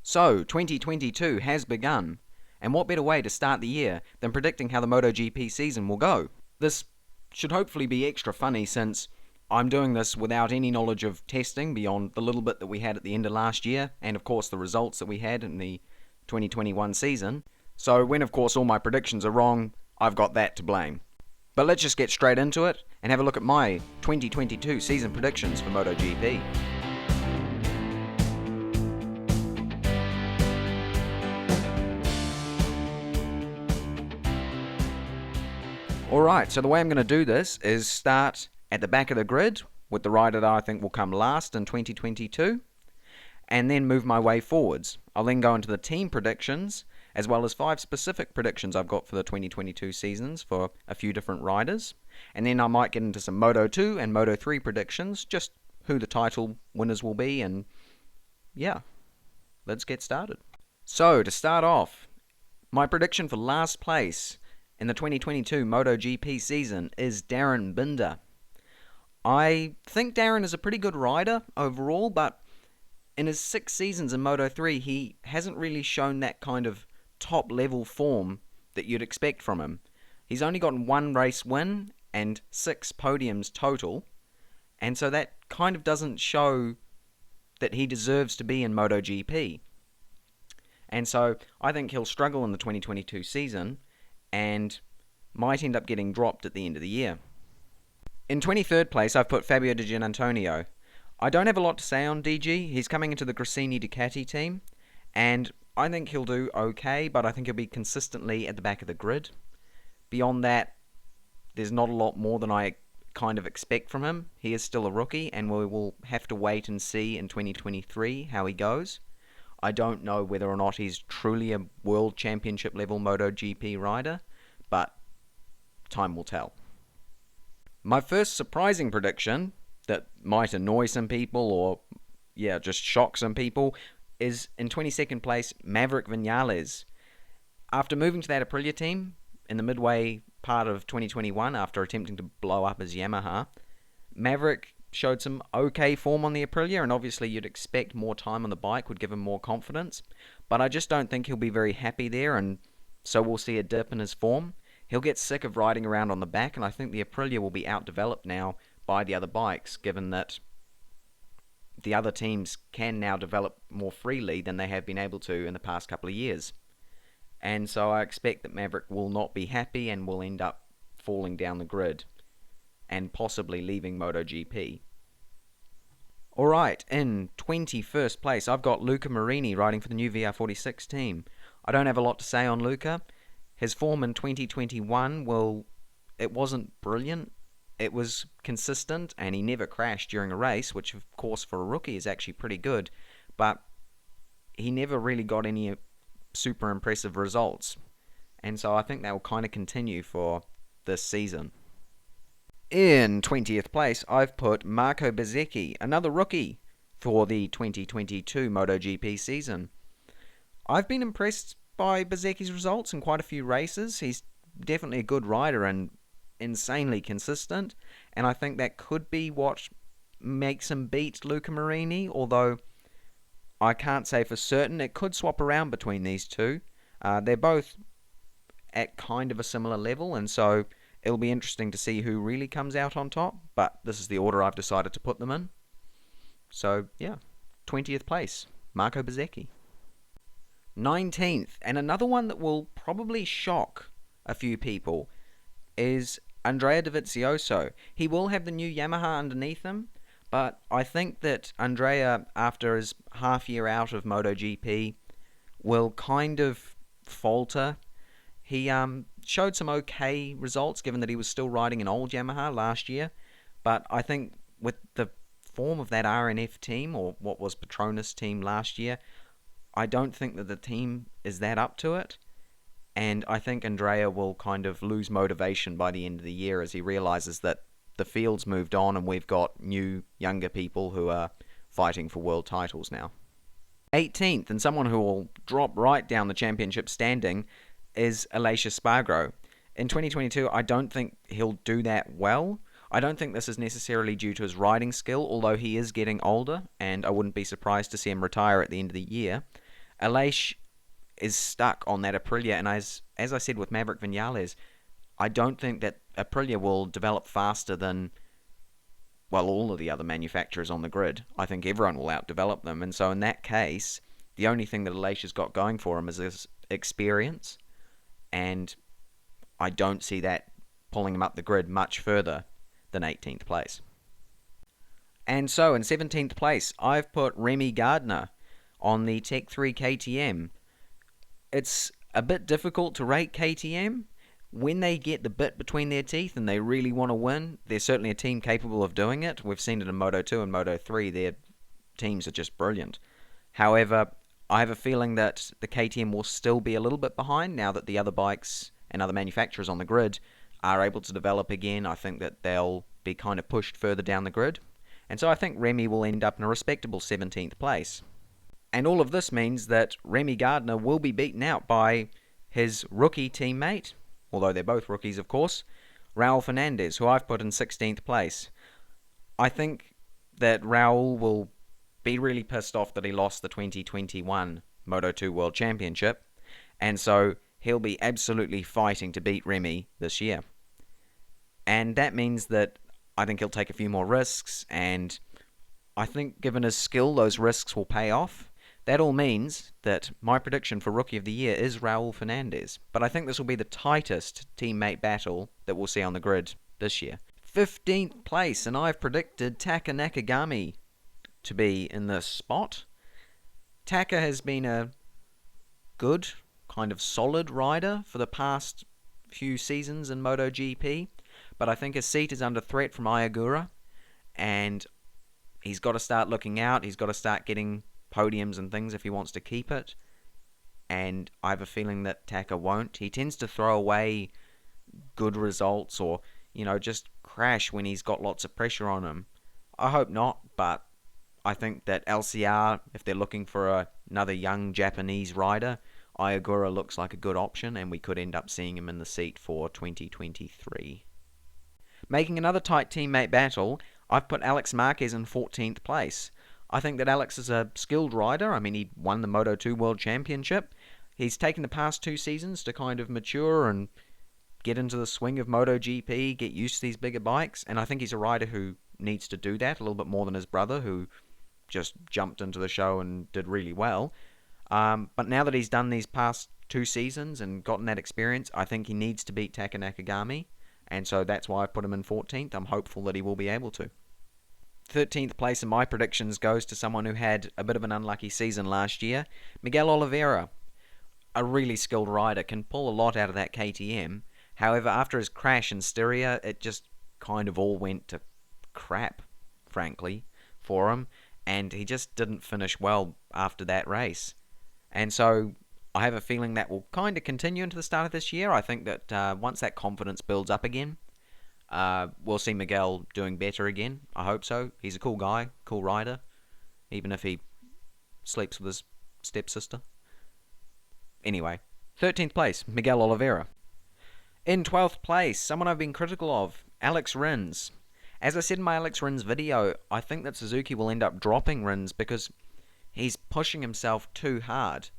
So, 2022 has begun, and what better way to start the year than predicting how the MotoGP season will go? This should hopefully be extra funny since I'm doing this without any knowledge of testing beyond the little bit that we had at the end of last year, and of course the results that we had in the 2021 season. So when of course all my predictions are wrong, I've got that to blame. But let's just get straight into it and have a look at my 2022 season predictions for MotoGP. Alright, so the way I'm going to do this is start at the back of the grid with the rider that I think will come last in 2022, and then move my way forwards. I'll then go into the team predictions, as well as 5 specific predictions I've got for the 2022 seasons for a few different riders, and then I might get into some Moto2 and Moto3 predictions, just who the title winners will be, and yeah, let's get started. So, to start off, my prediction for last place in the 2022 MotoGP season is Darryn Binder. I think Darren is a pretty good rider overall, but in his 6 seasons in Moto3, he hasn't really shown that kind of top-level form that you'd expect from him. He's only gotten 1 race win and 6 podiums total, and so that kind of doesn't show that he deserves to be in MotoGP. And so I think he'll struggle in the 2022 season, and might end up getting dropped at the end of the year. In 23rd place, I've put Fabio Di Giannantonio. I don't have a lot to say on DG. He's coming into the Gresini Ducati team, and I think he'll do okay, but I think he'll be consistently at the back of the grid. Beyond that, there's not a lot more than I kind of expect from him. He is still a rookie, and we will have to wait and see in 2023 how he goes. I don't know whether or not he's truly a World Championship level MotoGP rider, but time will tell. My first surprising prediction that might annoy some people or, just shock some people is in 22nd place, Maverick Viñales. After moving to that Aprilia team in the midway part of 2021 after attempting to blow up his Yamaha, Maverick showed some okay form on the Aprilia, and obviously you'd expect more time on the bike would give him more confidence, but I just don't think he'll be very happy there, and so we'll see a dip in his form. He'll get sick of riding around on the back, and I think the Aprilia will be outdeveloped now by the other bikes, given that the other teams can now develop more freely than they have been able to in the past couple of years. And so I expect that Maverick will not be happy and will end up falling down the grid and possibly leaving MotoGP. Alright, in 21st place, I've got Luca Marini riding for the new VR46 team. I don't have a lot to say on Luca. His form in 2021, it wasn't brilliant. It was consistent, and he never crashed during a race, which of course for a rookie is actually pretty good, but he never really got any super impressive results. And so I think that will kind of continue for this season. In 20th place, I've put Marco Bezzecchi, another rookie, for the 2022 MotoGP season. I've been impressed by Bezzecchi's results in quite a few races. He's definitely a good rider and insanely consistent, and I think that could be what makes him beat Luca Marini, although I can't say for certain. It could swap around between these two. They're both at kind of a similar level, and so it'll be interesting to see who really comes out on top, but this is the order I've decided to put them in. So, 20th place, Marco Bezzecchi. 19th, and another one that will probably shock a few people, is Andrea Dovizioso. He will have the new Yamaha underneath him, but I think that Andrea, after his half year out of MotoGP, will kind of falter. He showed some okay results, given that he was still riding an old Yamaha last year, but I think with the form of that RNF team, or what was Petronas team last year, I don't think that the team is that up to it, and I think Andrea will kind of lose motivation by the end of the year as he realizes that the field's moved on and we've got new, younger people who are fighting for world titles now. 18th, and someone who will drop right down the championship standing, is Aleix Espargaro. In 2022, I don't think he'll do that well. I don't think this is necessarily due to his riding skill, although he is getting older, and I wouldn't be surprised to see him retire at the end of the year. Aleix is stuck on that Aprilia, and as I said with Maverick Vinales, I don't think that Aprilia will develop faster than, well, all of the other manufacturers on the grid. I think everyone will outdevelop them, and so in that case, the only thing that Aleix has got going for him is his experience, and I don't see that pulling him up the grid much further than 18th place. And so in 17th place, I've put Remy Gardner on the Tech 3 KTM. It's a bit difficult to rate KTM. When they get the bit between their teeth and they really want to win, they're certainly a team capable of doing it. We've seen it in Moto2 and Moto3. Their teams are just brilliant. However, I have a feeling that the KTM will still be a little bit behind now that the other bikes and other manufacturers on the grid are able to develop again. I think that they'll be kind of pushed further down the grid. And so I think Remy will end up in a respectable 17th place. And all of this means that Remy Gardner will be beaten out by his rookie teammate, although they're both rookies, of course, Raul Fernandez, who I've put in 16th place. I think that Raul will be really pissed off that he lost the 2021 Moto2 World Championship, and so he'll be absolutely fighting to beat Remy this year. And that means that I think he'll take a few more risks, and I think given his skill, those risks will pay off. That all means that my prediction for Rookie of the Year is Raul Fernandez. But I think this will be the tightest teammate battle that we'll see on the grid this year. 15th place, and I've predicted Taka Nakagami to be in this spot. Taka has been a good, kind of solid rider for the past few seasons in MotoGP, but I think his seat is under threat from Ayagura, and he's got to start looking out. He's got to start getting podiums and things if he wants to keep it, and I have a feeling that Taka won't. He tends to throw away good results or, just crash when he's got lots of pressure on him. I hope not, but I think that LCR, if they're looking for another young Japanese rider, Ayagura looks like a good option, and we could end up seeing him in the seat for 2023. Making another tight teammate battle, I've put Alex Marquez in 14th place. I think that Alex is a skilled rider. I mean, he won the Moto2 World Championship. He's taken the past 2 seasons to kind of mature and get into the swing of MotoGP, get used to these bigger bikes, and I think he's a rider who needs to do that a little bit more than his brother, who just jumped into the show and did really well. But now that he's done these past 2 seasons and gotten that experience, I think he needs to beat Taka Nakagami, and so that's why I put him in 14th. I'm hopeful that he will be able to. 13th place in my predictions goes to someone who had a bit of an unlucky season last year, Miguel Oliveira. A really skilled rider, can pull a lot out of that KTM. However, after his crash in Styria, it just kind of all went to crap, frankly, for him, and he just didn't finish well after that race. And so I have a feeling that will kind of continue into the start of this year. I think that once that confidence builds up again, we'll see Miguel doing better again. I hope so. He's a cool guy, cool rider, even if he sleeps with his stepsister. Anyway, 13th place, Miguel Oliveira. In 12th place, someone I've been critical of, Alex Rins. As I said in my Alex Rins video, I think that Suzuki will end up dropping Rins because he's pushing himself too hard.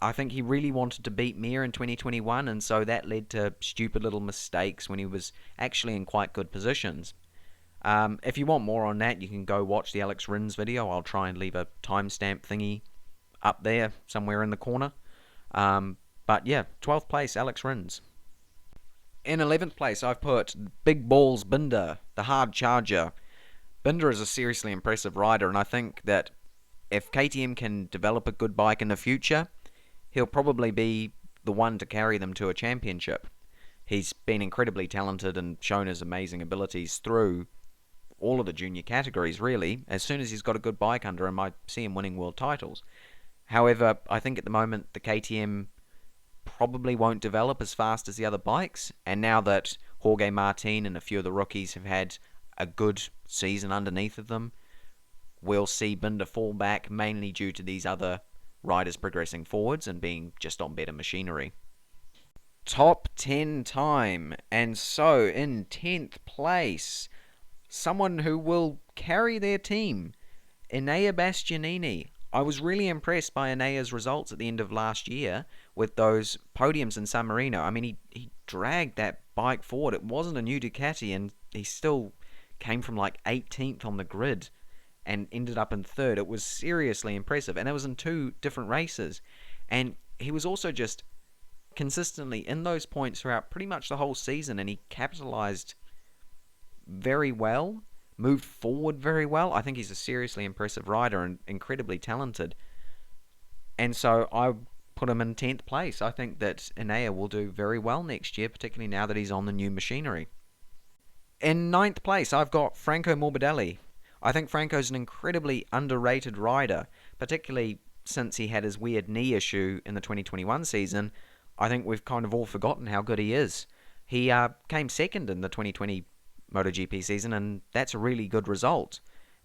I think he really wanted to beat Mir in 2021, and so that led to stupid little mistakes when he was actually in quite good positions. If you want more on that, you can go watch the Alex Rins video. I'll try and leave a timestamp thingy up there somewhere in the corner. But yeah, 12th place, Alex Rins. In 11th place, I've put Big Balls Binder, the hard charger. Binder is a seriously impressive rider, and I think that if KTM can develop a good bike in the future, he'll probably be the one to carry them to a championship. He's been incredibly talented and shown his amazing abilities through all of the junior categories, really. As soon as he's got a good bike under him, I see him winning world titles. However, I think at the moment the KTM probably won't develop as fast as the other bikes, and now that Jorge Martin and a few of the rookies have had a good season underneath of them, we'll see Binder fall back mainly due to these other riders progressing forwards and being just on better machinery. Top 10 time, and so in 10th place, someone who will carry their team, Enea Bastianini. I was really impressed by Enea's results at the end of last year with those podiums in San Marino. I mean, he dragged that bike forward. It wasn't a new Ducati, and he still came from like 18th on the grid and ended up in third. It was seriously impressive, and it was in two different races. And he was also just consistently in those points throughout pretty much the whole season, and he capitalized very well, moved forward very well. I think he's a seriously impressive rider and incredibly talented. And so I put him in 10th place. I think that Enea will do very well next year, particularly now that he's on the new machinery. In ninth place, I've got Franco Morbidelli. I think Franco's an incredibly underrated rider, particularly since he had his weird knee issue in the 2021 season. I think we've kind of all forgotten how good he is. He came second in the 2020 MotoGP season, and that's a really good result.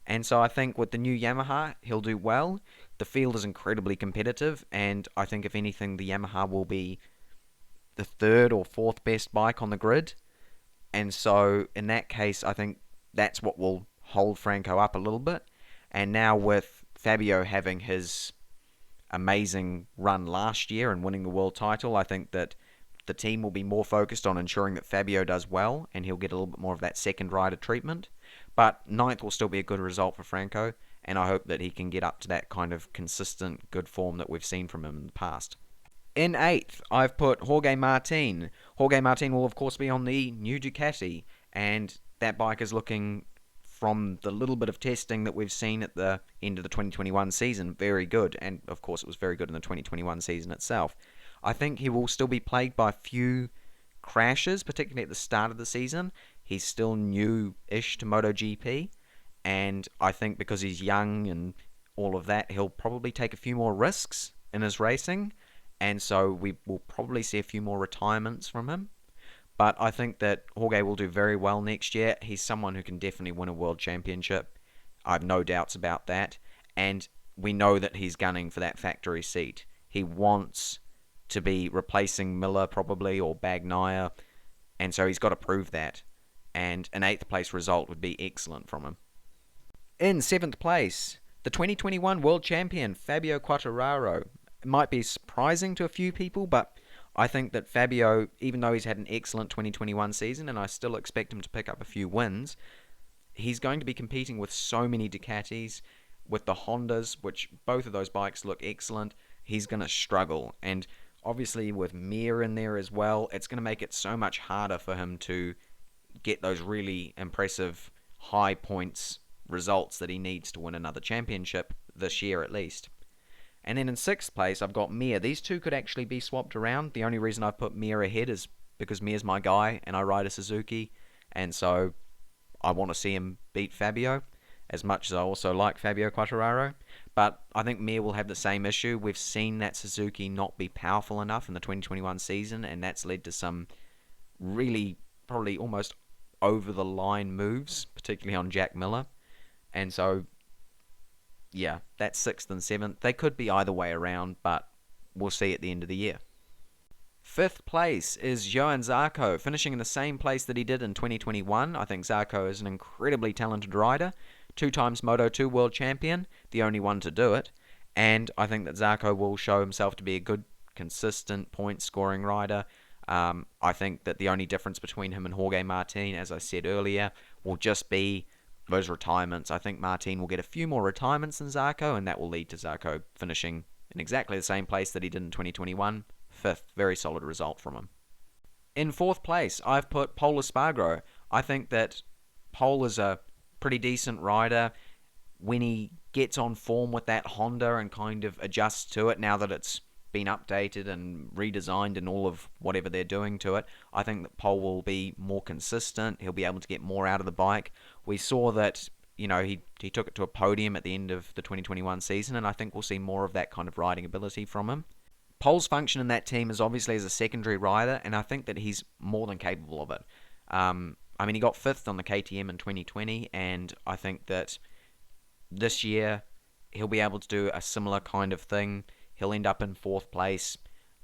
And so I think with the new Yamaha, he'll do well. The field is incredibly competitive, and I think if anything, the Yamaha will be the third or fourth best bike on the grid. And so in that case, I think that's what will hold Franco up a little bit. And now with Fabio having his amazing run last year and winning the world title, I think that the team will be more focused on ensuring that Fabio does well, and he'll get a little bit more of that second rider treatment. But ninth will still be a good result for Franco, and I hope that he can get up to that kind of consistent good form that we've seen from him in the past. In eighth, I've put Jorge Martin. Jorge Martin will, of course, be on the new Ducati, and that bike is looking, from the little bit of testing that we've seen at the end of the 2021 season, very good. And, of course, it was very good in the 2021 season itself. I think he will still be plagued by a few crashes, particularly at the start of the season. He's still new-ish to MotoGP, and I think because he's young and all of that, he'll probably take a few more risks in his racing, and so we will probably see a few more retirements from him. But I think that Jorge will do very well next year. He's someone who can definitely win a world championship. I have no doubts about that. And we know that he's gunning for that factory seat. He wants to be replacing Miller probably, or Bagnaia, and so he's got to prove that. And an 8th place result would be excellent from him. In 7th place, the 2021 world champion Fabio Quartararo. It might be surprising to a few people, but I think that Fabio, even though he's had an excellent 2021 season, and I still expect him to pick up a few wins, he's going to be competing with so many Ducatis, with the Hondas, which both of those bikes look excellent. He's going to struggle, and obviously with Mir in there as well, it's going to make it so much harder for him to get those really impressive high points results that he needs to win another championship this year at least. And then in 6th place, I've got Mir. These two could actually be swapped around. The only reason I've put Mir ahead is because Mir's my guy, and I ride a Suzuki, and so I want to see him beat Fabio, as much as I also like Fabio Quartararo. But I think Mir will have the same issue. We've seen that Suzuki not be powerful enough in the 2021 season, and that's led to some really, probably almost over-the-line moves, particularly on Jack Miller. And so yeah, that's 6th and 7th. They could be either way around, but we'll see at the end of the year. 5th place is Johann Zarco, finishing in the same place that he did in 2021. I think Zarco is an incredibly talented rider, 2 times Moto2 world champion, the only one to do it, and I think that Zarco will show himself to be a good, consistent point-scoring rider. I think that the only difference between him and Jorge Martin, as I said earlier, will just be those retirements. I think Martin will get a few more retirements than Zarco, and that will lead to Zarco finishing in exactly the same place that he did in 2021. 5th, very solid result from him. In 4th place, I've put Pol Espargaro. I think that Pol is a pretty decent rider when he gets on form with that Honda and kind of adjusts to it now that it's been updated and redesigned and all of whatever they're doing to it. I think that Pol will be more consistent. He'll be able to get more out of the bike. We saw that, he took it to a podium at the end of the 2021 season, and I think we'll see more of that kind of riding ability from him. Pol's function in that team is obviously as a secondary rider, and I think that he's more than capable of it. He got 5th on the KTM in 2020, and I think that this year he'll be able to do a similar kind of thing. He'll end up in 4th place,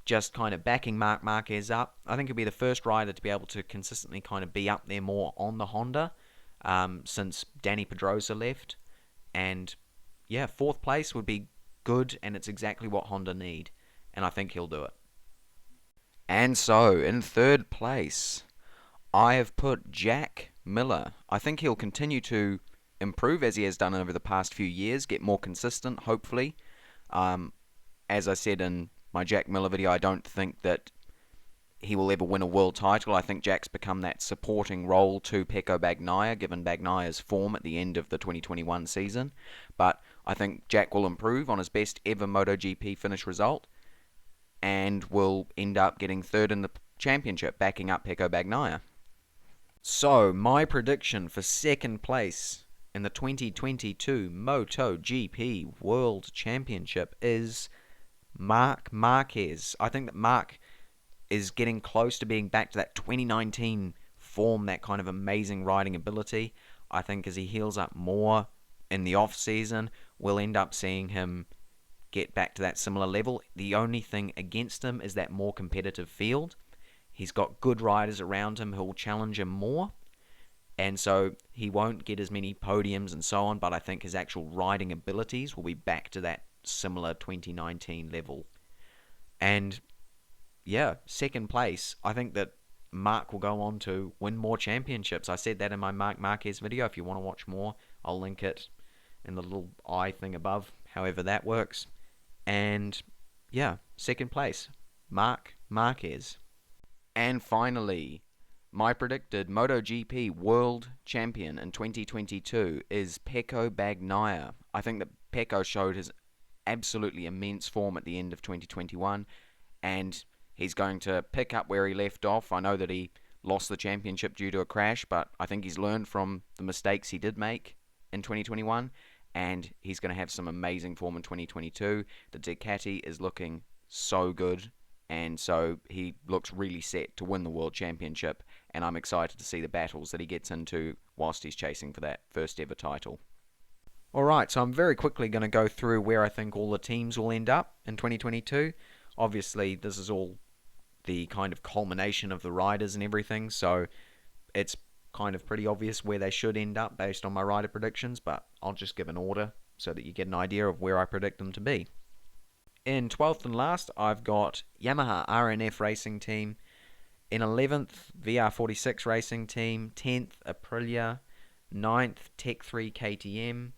just kind of backing Marc Marquez up. I think he'll be the first rider to be able to consistently kind of be up there more on the Honda since Danny Pedrosa left. And yeah, 4th place would be good, and it's exactly what Honda need, and I think he'll do it. And so, in third place, I have put Jack Miller. I think he'll continue to improve as he has done over the past few years, get more consistent, hopefully. Um, as I said in my Jack Miller video, I don't think that he will ever win a world title. I think Jack's become that supporting role to Pecco Bagnaia, given Bagnaia's form at the end of the 2021 season. But I think Jack will improve on his best ever MotoGP finish result and will end up getting third in the championship, backing up Pecco Bagnaia. So, my prediction for second place in the 2022 MotoGP World Championship is Marc Marquez. I think that Marc is getting close to being back to that 2019 form, that kind of amazing riding ability. I think as he heals up more in the off-season, we'll end up seeing him get back to that similar level. The only thing against him is that more competitive field. He's got good riders around him who will challenge him more, and so he won't get as many podiums and so on, but I think his actual riding abilities will be back to that similar 2019 level. And yeah, second place, I think that Marc will go on to win more championships. I said that in my Marc Marquez video. If you want to watch more, I'll link it in the little eye thing above, however that works. And yeah, second place, Marc Marquez. And finally, my predicted MotoGP World Champion in 2022 is Pecco Bagnaia. I think that Pecco showed his absolutely immense form at the end of 2021, and he's going to pick up where he left off. I know that he lost the championship due to a crash, but I think he's learned from the mistakes he did make in 2021, and he's going to have some amazing form in 2022. The Ducati is looking so good, and so he looks really set to win the World Championship, and I'm excited to see the battles that he gets into whilst he's chasing for that first ever title. Alright, so I'm very quickly going to go through where I think all the teams will end up in 2022. Obviously, this is all the kind of culmination of the riders and everything, so it's kind of pretty obvious where they should end up based on my rider predictions, but I'll just give an order so that you get an idea of where I predict them to be. In 12th and last, I've got Yamaha RNF Racing Team. In 11th, VR46 Racing Team. 10th, Aprilia. 9th, Tech 3 KTM.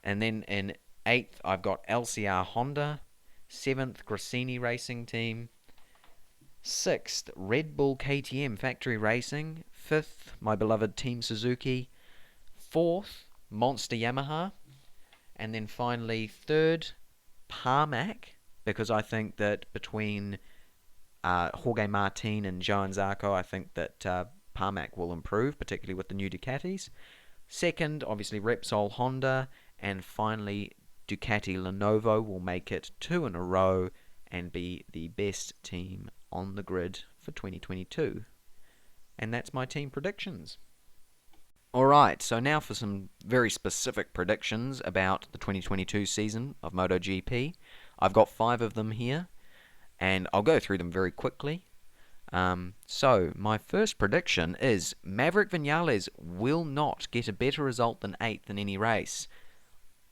And then in 8th, I've got LCR Honda. 7th, Grassini Racing Team. 6th, Red Bull KTM Factory Racing. 5th, my beloved Team Suzuki. 4th, Monster Yamaha. And then finally, 3rd, Parmac, because I think that between Jorge Martin and Johan Zarco, I think that Parmac will improve, particularly with the new Ducatis. 2nd, obviously Repsol Honda, and finally Ducati Lenovo will make it 2 in a row and be the best team on the grid for 2022. And that's my team predictions. Alright, so now for some very specific predictions about the 2022 season of MotoGP. I've got 5 of them here, and I'll go through them very quickly. So, my first prediction is Maverick Vinales will not get a better result than 8th in any race.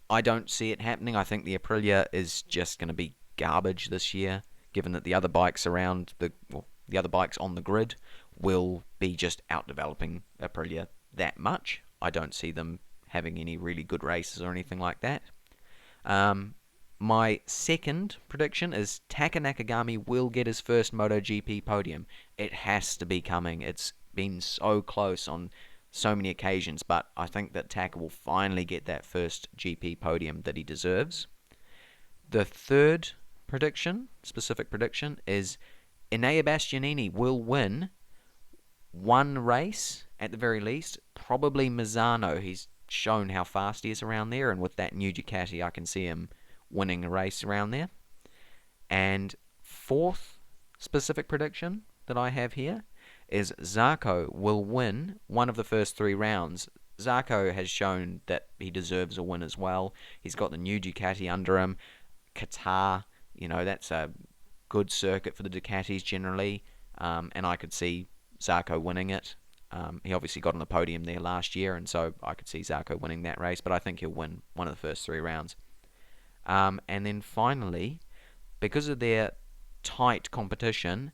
I don't see it happening. I think the Aprilia is just going to be garbage this year, given that the other bikes on the grid will be just out-developing Aprilia that much. I don't see them having any really good races or anything like that. My second prediction is Taka Nakagami will get his first MotoGP podium. It has to be coming. It's been so close on so many occasions, but I think that Taka will finally get that first GP podium that he deserves. The third specific prediction, is Enea Bastianini will win one race at the very least, probably Misano. He's shown how fast he is around there, and with that new Ducati I can see him winning a race around there. And fourth specific prediction that I have here is Zarco will win one of the first 3 rounds. Zarco has shown that he deserves a win as well. He's got the new Ducati under him. Qatar, that's a good circuit for the Ducatis generally, and I could see Zarco winning it. He obviously got on the podium there last year, and so I could see Zarco winning that race, but I think he'll win one of the first 3 rounds. And then finally, because of their tight competition,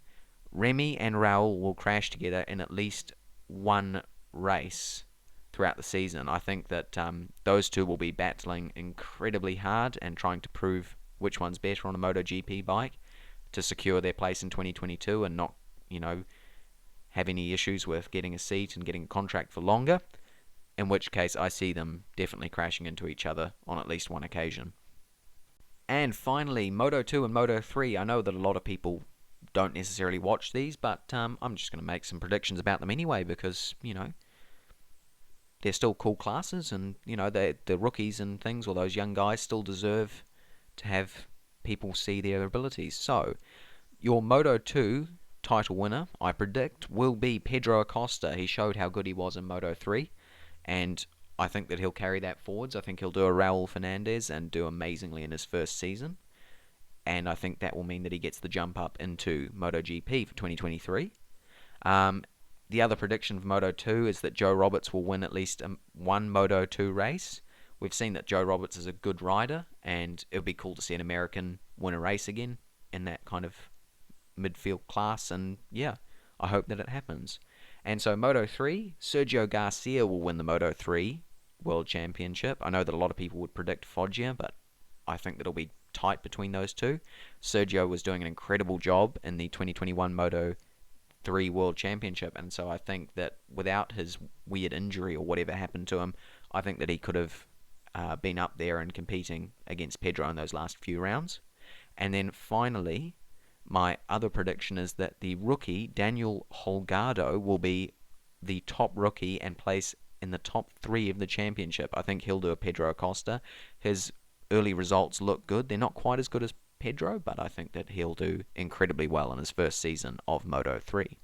Remy and Raul will crash together in at least one race throughout the season. I think that those two will be battling incredibly hard and trying to prove which one's better on a MotoGP bike to secure their place in 2022 and not, have any issues with getting a seat and getting a contract for longer, in which case I see them definitely crashing into each other on at least one occasion. And finally, Moto2 and Moto3. I know that a lot of people don't necessarily watch these, but I'm just going to make some predictions about them anyway because, they're still cool classes and, the rookies and things, or those young guys, still deserve to have people see their abilities. So, your Moto2 title winner, I predict, will be Pedro Acosta. He showed how good he was in Moto3, and I think that he'll carry that forwards. I think he'll do a Raul Fernandez and do amazingly in his first season, and I think that will mean that he gets the jump up into MotoGP for 2023. The other prediction for Moto2 is that Joe Roberts will win at least one Moto2 race. We've seen that Joe Roberts is a good rider, and it would be cool to see an American win a race again in that kind of midfield class, and yeah, I hope that it happens. And so Moto3, Sergio Garcia will win the Moto3 World Championship. I know that a lot of people would predict Foggia, but I think that it'll be tight between those two. Sergio was doing an incredible job in the 2021 Moto3 World Championship, and so I think that without his weird injury or whatever happened to him, I think that he could have been up there and competing against Pedro in those last few rounds. And then finally, my other prediction is that the rookie, Daniel Holgado, will be the top rookie and place in the top 3 of the championship. I think he'll do a Pedro Acosta. His early results look good. They're not quite as good as Pedro, but I think that he'll do incredibly well in his first season of Moto3.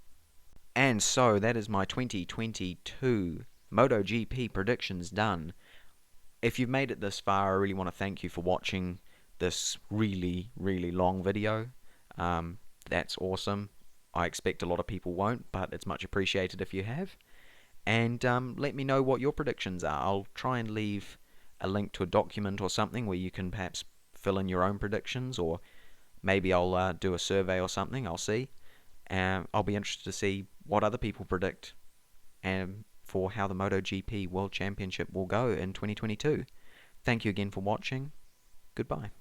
And so that is my 2022 MotoGP predictions done. If you've made it this far, I really want to thank you for watching this really, really long video. That's awesome. I expect a lot of people won't, but it's much appreciated if you have. And let me know what your predictions are. I'll try and leave a link to a document or something where you can perhaps fill in your own predictions, or maybe I'll do a survey or something. I'll see. I'll be interested to see what other people predict for how the MotoGP World Championship will go in 2022. Thank you again for watching. Goodbye.